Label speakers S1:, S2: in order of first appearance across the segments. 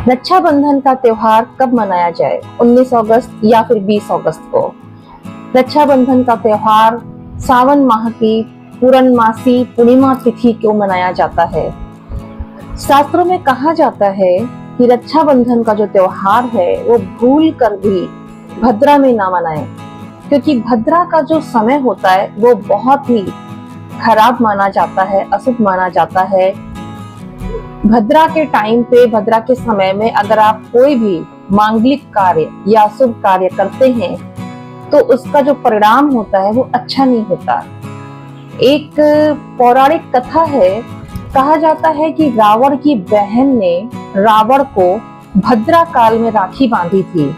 S1: रक्षाबंधन का त्योहार कब मनाया जाए? 19 अगस्त या फिर 20 अगस्त को? रक्षाबंधन का त्योहार सावन माह की पूर्णमासी पूर्णिमा तिथि को मनाया जाता है। शास्त्रों में कहा जाता है कि रक्षाबंधन का जो त्योहार है वो भूल कर भी भद्रा में ना मनाएं, क्योंकि भद्रा का जो समय होता है वो बहुत ही खराब माना जाता है, अशुभ माना जाता है। भद्रा के टाइम पे, भद्रा के समय में अगर आप कोई भी मांगलिक कार्य या शुभ कार्य करते हैं तो उसका जो परिणाम होता है वो अच्छा नहीं होता। एक पौराणिक कथा है, कहा जाता है कि रावण की बहन ने रावण को भद्रा काल में राखी बांधी थी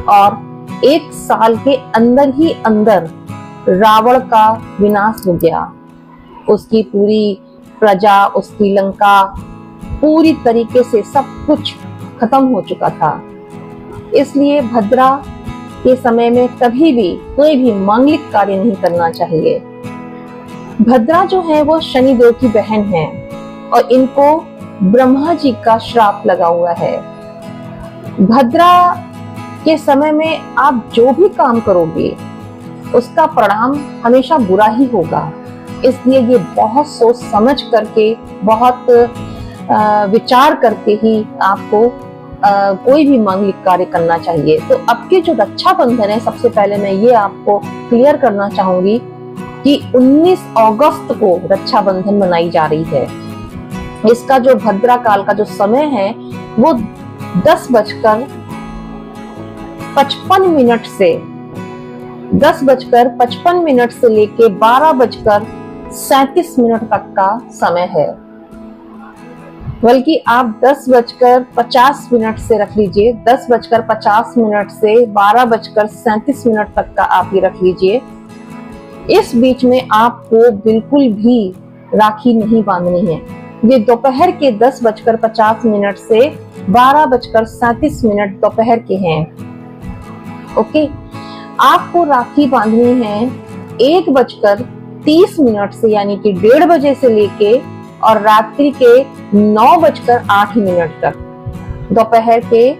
S1: और 1 साल के अंदर ही अंदर रावण का विनाश हो गया। उसकी पूरी प्रजा, उसकी लंका पूरी तरीके से सब कुछ खत्म हो चुका था। इसलिए भद्रा के समय में कभी भी कोई भी मांगलिक कार्य नहीं करना चाहिए। भद्रा जो है वो शनिदेव की बहन है और इनको ब्रह्मा जी का श्राप लगा हुआ है। भद्रा के समय में आप जो भी काम करोगे उसका परिणाम हमेशा बुरा ही होगा। इसलिए ये बहुत सोच समझ करके, बहुत विचार करके ही आपको कोई भी मांगलिक कार्य करना चाहिए। तो अब के जो रक्षाबंधन है, सबसे पहले मैं ये आपको क्लियर करना चाहूंगी कि 19 अगस्त को रक्षाबंधन मनाई जा रही है। इसका जो भद्रा काल का जो समय है वो 10:55 से 10:55 से लेके 12:37 तक का समय है। बल्कि आप 10:50 से रख लीजिए, 10:50 से 12:37 तक का आप ये रख लीजिए। इस बीच में आपको बिल्कुल भी राखी नहीं बांधनी है। ये दोपहर के 10:50 से 12:37 दोपहर के हैं। ओके, आपको राखी बांधनी है 1:30 से, यानी कि 1:30 बजे से लेके और रात्रि के 9:08 तक। दोपहर के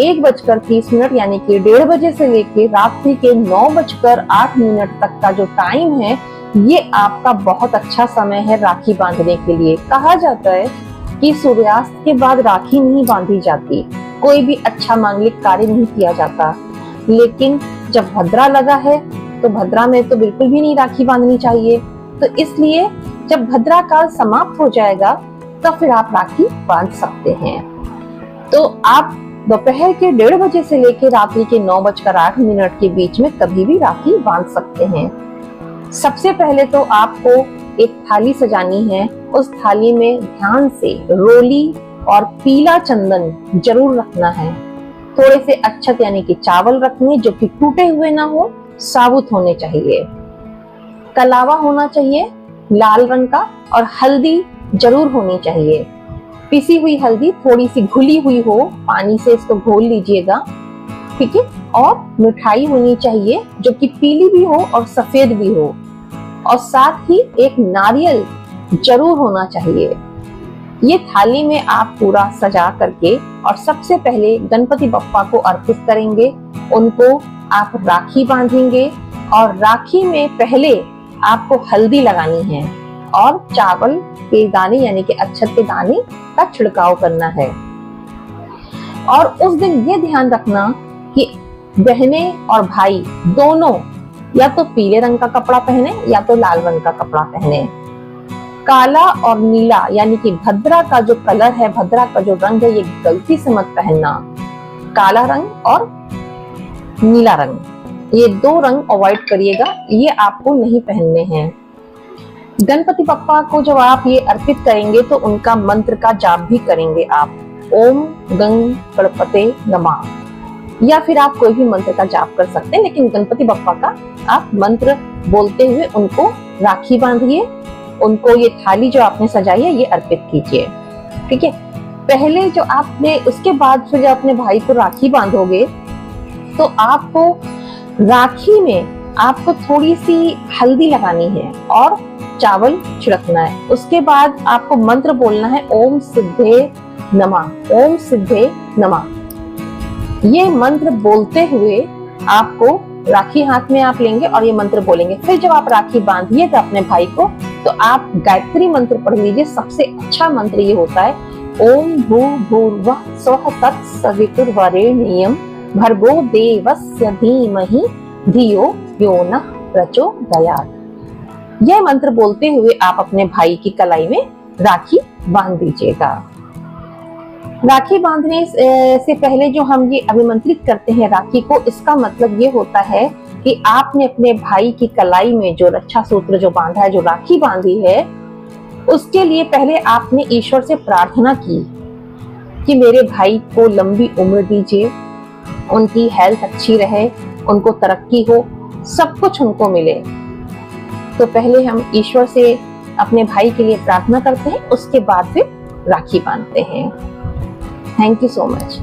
S1: 1:30 यानी कि 1:30 बजे से लेके रात्रि के 9:08 तक का जो टाइम है, ये आपका बहुत अच्छा समय है राखी बांधने के लिए। कहा जाता है कि सूर्यास्त के बाद राखी नहीं बांधी जाती, कोई भी अच्छा मांगलिक कार्य नहीं किया जाता। लेकिन जब भद्रा लगा है तो भद्रा में तो बिल्कुल भी नहीं राखी बांधनी चाहिए। तो इसलिए जब भद्रा काल समाप्त हो जाएगा तो फिर आप राखी बांध सकते हैं। तो आप दोपहर के 1:30 बजे से लेकर रात्रि के 9:08 के बीच में कभी भी राखी बांध सकते हैं। सबसे पहले तो आपको एक थाली सजानी है। उस थाली में ध्यान से रोली और पीला चंदन जरूर रखना है। थोड़े से अक्षत यानी कि चावल रखने, जो कि टूटे हुए ना हो, साबुत होने चाहिए। कलावा होना चाहिए लाल रंग का और हल्दी जरूर होनी चाहिए। पिसी हुई हल्दी, थोड़ी सी घुली हुई हो, पानी से इसको घोल लीजिएगा, ठीक है। और मिठाई होनी चाहिए जो कि पीली भी हो और सफेद भी हो, और साथ ही एक नारियल जरूर होना चाहिए। ये थाली में आप पूरा सजा करके और सबसे पहले गणपति बप्पा को अर्पित करेंगे। उनको आप राखी बांधेंगे और राखी में पहले आपको हल्दी लगानी है और चावल के दाने यानी कि अक्षत के दाने का छिड़काव करना है। और उस दिन ये ध्यान रखना कि बहनें और भाई दोनों या तो पीले रंग का कपड़ा पहने या तो लाल रंग का कपड़ा पहने। काला और नीला यानी कि भद्रा का जो कलर है, भद्रा का जो रंग है, ये गलती से मत पहनना। काला रंग और नीला रंग, ये 2 रंग अवॉइड करिएगा, ये आपको नहीं पहनने हैं। गणपति बप्पा को जब आप ये अर्पित करेंगे तो उनका मंत्र का जाप भी करेंगे आप, ओम गंग गणपते नमः, या फिर आप कोई भी मंत्र का जाप कर सकते हैं। लेकिन गणपति बप्पा का आप मंत्र बोलते हुए उनको राखी बांधिए। उनको ये थाली जो आपने सजाई है ये अर्पित कीजिए, ठीक है। पहले जो आपने, उसके बाद फिर अपने भाई को राखी बांधोगे तो आपको राखी में आपको थोड़ी सी हल्दी लगानी है और चावल छिड़कना है। उसके बाद आपको मंत्र बोलना है, ओम सिद्धे नमः, ओम सिद्धे नमः। ये मंत्र बोलते हुए आपको राखी हाथ में आप लेंगे और ये मंत्र बोलेंगे। फिर जब आप राखी बांधिएगा अपने भाई को तो आप गायत्री मंत्र पढ़ लीजिए। सबसे अच्छा मंत्र ये होता है ओम भूर्भुवः स्वः तत्सवितुर्वरेण्यं भर्गो देवस्य धीमहि धियो यो नः प्रचोदयात्। यह मंत्र बोलते हुए आप अपने भाई की कलाई में राखी बांध दीजिएगा। राखी बांधने से पहले जो हम ये अभिमंत्रित करते हैं राखी को, इसका मतलब ये होता है कि आपने अपने भाई की कलाई में जो रक्षा सूत्र जो बांधा है, जो राखी बांधी है, उसके लिए पहले आपने ईश्वर से प्रार्थना की कि मेरे भाई को लंबी उम्र दीजिए, उनकी हेल्थ अच्छी रहे, उनको तरक्की हो, सब कुछ उनको मिले। तो पहले हम ईश्वर से अपने भाई के लिए प्रार्थना करते हैं, उसके बाद फिर राखी बांधते हैं। Thank you so much.